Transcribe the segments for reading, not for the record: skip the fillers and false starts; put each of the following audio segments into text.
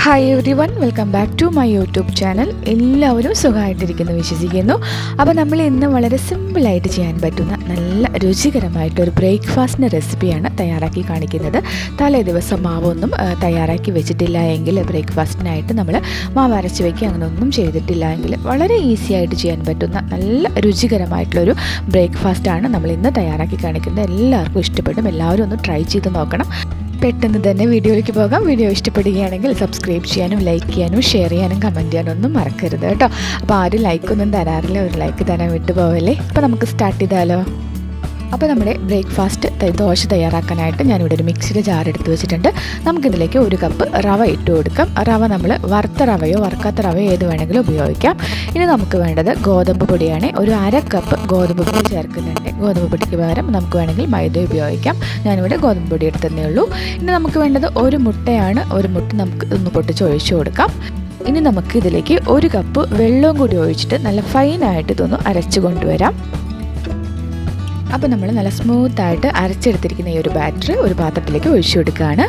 Hi everyone, welcome back to my YouTube channel. എല്ലാവരും സുഖമായിട്ടിരിക്കുന്നു വിശ്വസിക്കുന്നു. അപ്പോൾ നമ്മൾ ഇന്ന് വളരെ സിമ്പിളായിട്ട് ചെയ്യാൻ പറ്റുന്ന നല്ല രുചികരമായിട്ടൊരു ബ്രേക്ക്ഫാസ്റ്റിൻ്റെ റെസിപ്പിയാണ് തയ്യാറാക്കി കാണിക്കുന്നത്. തലേ ദിവസം മാവൊന്നും തയ്യാറാക്കി വെച്ചിട്ടില്ല എങ്കിൽ, ബ്രേക്ക്ഫാസ്റ്റിനായിട്ട് നമ്മൾ മാവ് അരച്ച് വയ്ക്കുക അങ്ങനെ ഒന്നും ചെയ്തിട്ടില്ല എങ്കിൽ വളരെ ഈസി ആയിട്ട് ചെയ്യാൻ പറ്റുന്ന നല്ല രുചികരമായിട്ടുള്ളൊരു ബ്രേക്ക്ഫാസ്റ്റാണ് നമ്മൾ ഇന്ന് തയ്യാറാക്കി കാണിക്കുന്നത്. എല്ലാവർക്കും ഇഷ്ടപ്പെടും. എല്ലാവരും ഒന്ന് ട്രൈ ചെയ്ത് നോക്കണം. പെട്ടെന്ന് തന്നെ വീഡിയോയിലേക്ക് പോകാം. വീഡിയോ ഇഷ്ടപ്പെടുകയാണെങ്കിൽ സബ്സ്ക്രൈബ് ചെയ്യാനും ലൈക്ക് ചെയ്യാനും ഷെയർ ചെയ്യാനും കമൻറ്റ് ചെയ്യാനും ഒന്നും മറക്കരുത് കേട്ടോ. അപ്പോൾ ആരും ലൈക്കൊന്നും തരാറില്ല, ഒരു ലൈക്ക് തരാൻ വിട്ടു പോവല്ലേ. അപ്പോൾ നമുക്ക് സ്റ്റാർട്ട് ചെയ്താലോ. അപ്പോൾ നമ്മുടെ ബ്രേക്ക്ഫാസ്റ്റ് ദോശ തയ്യാറാക്കാനായിട്ട് ഞാനിവിടെ ഒരു മിക്സിയുടെ ജാർ എടുത്ത് വെച്ചിട്ടുണ്ട്. നമുക്കിതിലേക്ക് 1 കപ്പ് റവ ഇട്ട് കൊടുക്കാം. റവ നമ്മൾ വറുത്ത റവയോ വറുക്കാത്ത റവയോ ഏത് വേണമെങ്കിലും ഉപയോഗിക്കാം. ഇനി നമുക്ക് വേണ്ടത് ഗോതമ്പ് പൊടിയാണ്. ഒരു 1/2 കപ്പ് ഗോതമ്പ് പൊടി ചേർക്കുന്നുണ്ട്. ഗോതമ്പ് പൊടിക്ക് പകരം നമുക്ക് വേണമെങ്കിൽ മൈദ ഉപയോഗിക്കാം. ഞാനിവിടെ ഗോതമ്പ് പൊടി എടുത്തതേ ഉള്ളൂ. ഇനി നമുക്ക് വേണ്ടത് 1 മുട്ടയാണ്. 1 മുട്ട നമുക്ക് ഒന്ന് പൊട്ടിച്ച് ഒഴിച്ചു കൊടുക്കാം. ഇനി നമുക്ക് ഇതിലേക്ക് 1 കപ്പ് വെള്ളവും കൂടി ഒഴിച്ചിട്ട് നല്ല ഫൈനായിട്ട് ഇതൊന്ന് അരച്ചു കൊണ്ടുവരാം. അപ്പോൾ നമ്മൾ നല്ല സ്മൂത്തായിട്ട് അരച്ചെടുത്തിരിക്കുന്ന ഈ ഒരു ബാറ്റർ ഒരു പാത്രത്തിലേക്ക് ഒഴിച്ചു കൊടുക്കുകയാണ്.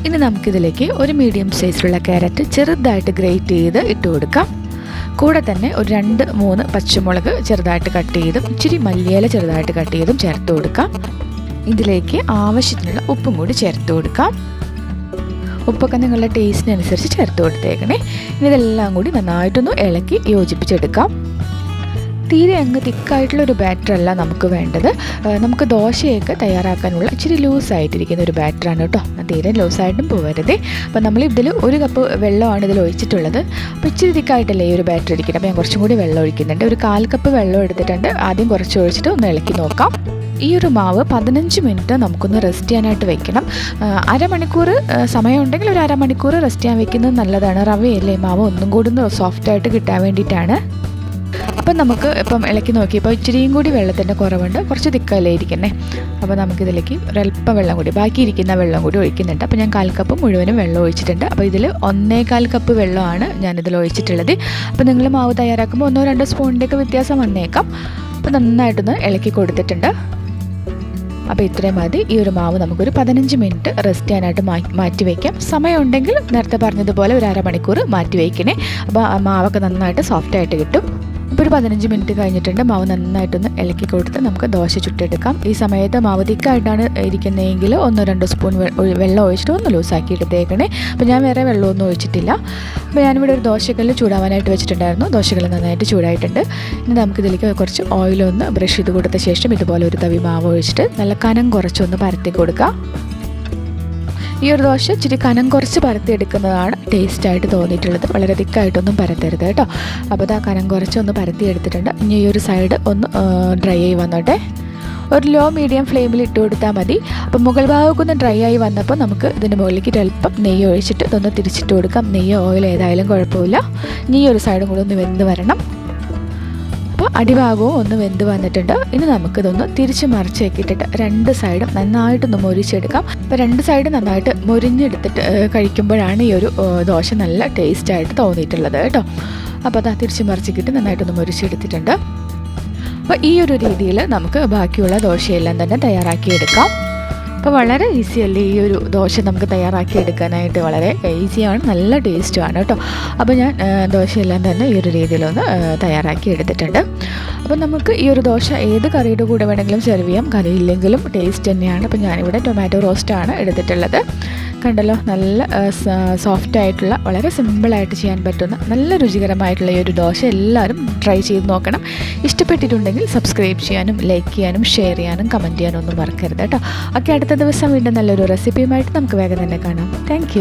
ഇനി നമുക്കിതിലേക്ക് ഒരു മീഡിയം സൈസിലുള്ള ക്യാരറ്റ് ചെറുതായിട്ട് ഗ്രേറ്റ് ചെയ്ത് ഇട്ട് കൊടുക്കാം. കൂടെ തന്നെ ഒരു 2-3 പച്ചമുളക് ചെറുതായിട്ട് കട്ട് ചെയ്തും ഇച്ചിരി മല്ലിയില ചെറുതായിട്ട് കട്ട് ചെയ്തും ചേർത്ത് കൊടുക്കാം. ഇതിലേക്ക് ആവശ്യത്തിനുള്ള ഉപ്പും കൂടി ചേർത്ത് കൊടുക്കാം. ഉപ്പൊക്കെ നിങ്ങളുടെ ടേസ്റ്റിനനുസരിച്ച് ചേർത്ത് കൊടുത്തേക്കണേ. ഇനി ഇതെല്ലാം കൂടി നന്നായിട്ടൊന്ന് ഇളക്കി യോജിപ്പിച്ചെടുക്കാം. തീരെ അങ്ങ് തിക്കായിട്ടുള്ളൊരു ബാറ്ററല്ല നമുക്ക് വേണ്ടത്. നമുക്ക് ദോശയൊക്കെ തയ്യാറാക്കാനുള്ള ഇച്ചിരി ലൂസായിട്ടിരിക്കുന്ന ഒരു ബാറ്ററാണ് കേട്ടോ. തീരെ ലൂസായിട്ടും പോകരുതേ. അപ്പോൾ നമ്മൾ ഇതിൽ 1 കപ്പ് വെള്ളമാണ് ഇതിൽ ഒഴിച്ചിട്ടുള്ളത്. അപ്പോൾ ഇച്ചിരി തിക്കായിട്ടല്ലേ ഈ ഒരു ബാറ്റർ ഇരിക്കുന്നത്. അപ്പോൾ ഞാൻ കുറച്ചും കൂടി വെള്ളം ഒഴിക്കുന്നുണ്ട്. ഒരു 1/4 കപ്പ് വെള്ളം എടുത്തിട്ടുണ്ട്. ആദ്യം കുറച്ച് ഒഴിച്ചിട്ട് ഒന്ന് ഇളക്കി നോക്കാം. ഈ ഒരു മാവ് 15 മിനിറ്റ് നമുക്കൊന്ന് റെസ്റ്റ് ചെയ്യാനായിട്ട് വെക്കണം. അരമണിക്കൂർ സമയമുണ്ടെങ്കിൽ ഒരു അരമണിക്കൂർ റെസ്റ്റ് ചെയ്യാൻ വെക്കുന്നത് നല്ലതാണ്. റവയല്ലേ, മാവ് ഒന്നും കൂടി ഒന്ന് സോഫ്റ്റായിട്ട് കിട്ടാൻ വേണ്ടിയിട്ടാണ്. അപ്പം നമുക്ക് ഇപ്പം ഇളക്കി നോക്കിയപ്പോൾ ഇച്ചിരിയും കൂടി വെള്ളത്തിൻ്റെ കുറവുണ്ട്. കുറച്ച് തിക്കല്ലേ ഇരിക്കുന്നേ. അപ്പോൾ നമുക്കിതിലേക്ക് ഒരല്പം വെള്ളം കൂടി, ബാക്കി ഇരിക്കുന്ന വെള്ളം കൂടി ഒഴിക്കുന്നുണ്ട്. അപ്പോൾ ഞാൻ 1/4 കപ്പ് മുഴുവനും വെള്ളം ഒഴിച്ചിട്ടുണ്ട്. അപ്പോൾ ഇതിൽ 1/4 കപ്പ് വെള്ളമാണ് ഞാനിതിൽ ഒഴിച്ചിട്ടുള്ളത്. അപ്പോൾ നിങ്ങൾ മാവ് തയ്യാറാക്കുമ്പോൾ 1-2 സ്പൂണിൻ്റെയൊക്കെ വ്യത്യാസം വന്നേക്കാം. അപ്പോൾ നന്നായിട്ടൊന്ന് ഇളക്കി കൊടുത്തിട്ടുണ്ട്. അപ്പോൾ ഇത്രയും മതി. ഈ ഒരു മാവ് നമുക്കൊരു 15 മിനിറ്റ് റെസ്റ്റ് ചെയ്യാനായിട്ട് മാറ്റി വയ്ക്കാം. സമയമുണ്ടെങ്കിൽ നേരത്തെ പറഞ്ഞതുപോലെ ഒരു അരമണിക്കൂർ മാറ്റി വയ്ക്കണേ. അപ്പോൾ ആ മാവൊക്കെ നന്നായിട്ട് സോഫ്റ്റായിട്ട് കിട്ടും. ഇപ്പോൾ ഒരു 15 മിനിറ്റ് കഴിഞ്ഞിട്ടുണ്ട്. മാവ് നന്നായിട്ടൊന്ന് ഇളക്കി കൊടുത്ത് നമുക്ക് ദോശ ചുട്ടെടുക്കാം. ഈ സമയത്ത് മാവ് തിക്കായിട്ടാണ് ഇരിക്കുന്നതെങ്കിൽ 1-2 സ്പൂൺ വെള്ളം ഒഴിച്ചിട്ട് ഒന്ന് ലൂസാക്കി എടുത്തേക്കണേ. അപ്പോൾ ഞാൻ വേറെ വെള്ളമൊന്നും ഒഴിച്ചിട്ടില്ല. അപ്പോൾ ഞാനിവിടെ ഒരു ദോശക്കല്ല് ചൂടാവാനായിട്ട് വെച്ചിട്ടുണ്ടായിരുന്നു. ദോശക്കല്ല് നന്നായിട്ട് ചൂടായിട്ടുണ്ട്. ഇനി നമുക്കിതിലേക്ക് കുറച്ച് ഓയിലൊന്ന് ബ്രഷ് ചെയ്ത് കൊടുത്ത ശേഷം ഇതുപോലെ ഒരു തവി മാവ് ഒഴിച്ചിട്ട് നല്ല കനം കുറച്ചൊന്ന് പരത്തി കൊടുക്കാം. ഈ ഒരു ദോശ ഇച്ചിരി കനം കുറച്ച് പരത്തിയെടുക്കുന്നതാണ് ടേസ്റ്റായിട്ട് തോന്നിയിട്ടുള്ളത്. വളരെ തിക്കായിട്ടൊന്നും പരത്തരുത് കേട്ടോ. അപ്പോൾ ആ കനം കുറച്ചൊന്ന് പരത്തി എടുത്തിട്ടുണ്ട്. ഇനി ഈ ഒരു സൈഡ് ഒന്ന് ഡ്രൈ ആയി വന്നോട്ടെ. ഒരു ലോ മീഡിയം ഫ്ലെയിമിൽ ഇട്ട് കൊടുത്താൽ മതി. അപ്പോൾ മുകൾ ഭാഗമൊക്കെ ഒന്ന് ഡ്രൈ ആയി വന്നപ്പോൾ നമുക്ക് ഇതിൻ്റെ മുകളിലേക്ക് അല്പം നെയ്യ് ഒഴിച്ചിട്ട് ഇതൊന്ന് തിരിച്ചിട്ട് കൊടുക്കാം. നെയ്യ് ഓയിൽ ഏതായാലും കുഴപ്പമില്ല. ഇനി ഈ ഒരു സൈഡും കൂടി ഒന്ന് വെന്ത് വരണം. അപ്പോൾ അടിഭാഗവും ഒന്ന് വെന്ത് വന്നിട്ടുണ്ട്. ഇനി നമുക്കിതൊന്ന് തിരിച്ച് മറിച്ചേക്കിട്ടിട്ട് 2 സൈഡും നന്നായിട്ടൊന്ന് മൊരിച്ചെടുക്കാം. അപ്പോൾ 2 സൈഡ് നന്നായിട്ട് മൊരിഞ്ഞെടുത്തിട്ട് കഴിക്കുമ്പോഴാണ് ഈ ഒരു ദോശ നല്ല ടേസ്റ്റായിട്ട് തോന്നിയിട്ടുള്ളത് കേട്ടോ. അപ്പോൾ അത് തിരിച്ച് മറിച്ചിട്ട് നന്നായിട്ടൊന്ന് മൊരിച്ചെടുത്തിട്ടുണ്ട്. അപ്പോൾ ഈ ഒരു രീതിയിൽ നമുക്ക് ബാക്കിയുള്ള ദോശയെല്ലാം തന്നെ തയ്യാറാക്കിയെടുക്കാം. അപ്പോൾ വളരെ ഈസിയല്ലേ ഈ ഒരു ദോശ നമുക്ക് തയ്യാറാക്കി എടുക്കാനായിട്ട്. വളരെ ഈസിയാണ്, നല്ല ടേസ്റ്റുമാണ് കേട്ടോ. അപ്പോൾ ഞാൻ ദോശയെല്ലാം തന്നെ ഈ ഒരു രീതിയിലൊന്ന് തയ്യാറാക്കി എടുത്തിട്ടുണ്ട്. അപ്പോൾ നമുക്ക് ഈ ഒരു ദോശ ഏത് കറിയുടെ കൂടെ വേണമെങ്കിലും സെർവ് ചെയ്യാം. കറിയില്ലെങ്കിലും ടേസ്റ്റ് തന്നെയാണ്. അപ്പോൾ ഞാനിവിടെ ടൊമാറ്റോ റോസ്റ്റാണ് എടുത്തിട്ടുള്ളത്. കണ്ടല്ലോ, നല്ല സോഫ്റ്റായിട്ടുള്ള വളരെ സിമ്പിളായിട്ട് ചെയ്യാൻ പറ്റുന്ന നല്ല രുചികരമായിട്ടുള്ള ഈ ഒരു ദോശ എല്ലാവരും ട്രൈ ചെയ്ത് നോക്കണം. ഇഷ്ടപ്പെട്ടിട്ടുണ്ടെങ്കിൽ സബ്സ്ക്രൈബ് ചെയ്യാനും ലൈക്ക് ചെയ്യാനും ഷെയർ ചെയ്യാനും കമൻറ്റ് ചെയ്യാനും ഒന്നും മറക്കരുത് കേട്ടോ. ഓക്കെ, അടുത്ത ദിവസം വീണ്ടും നല്ലൊരു റെസിപ്പിയുമായിട്ട് നമുക്ക് വേഗം തന്നെ കാണാം. താങ്ക്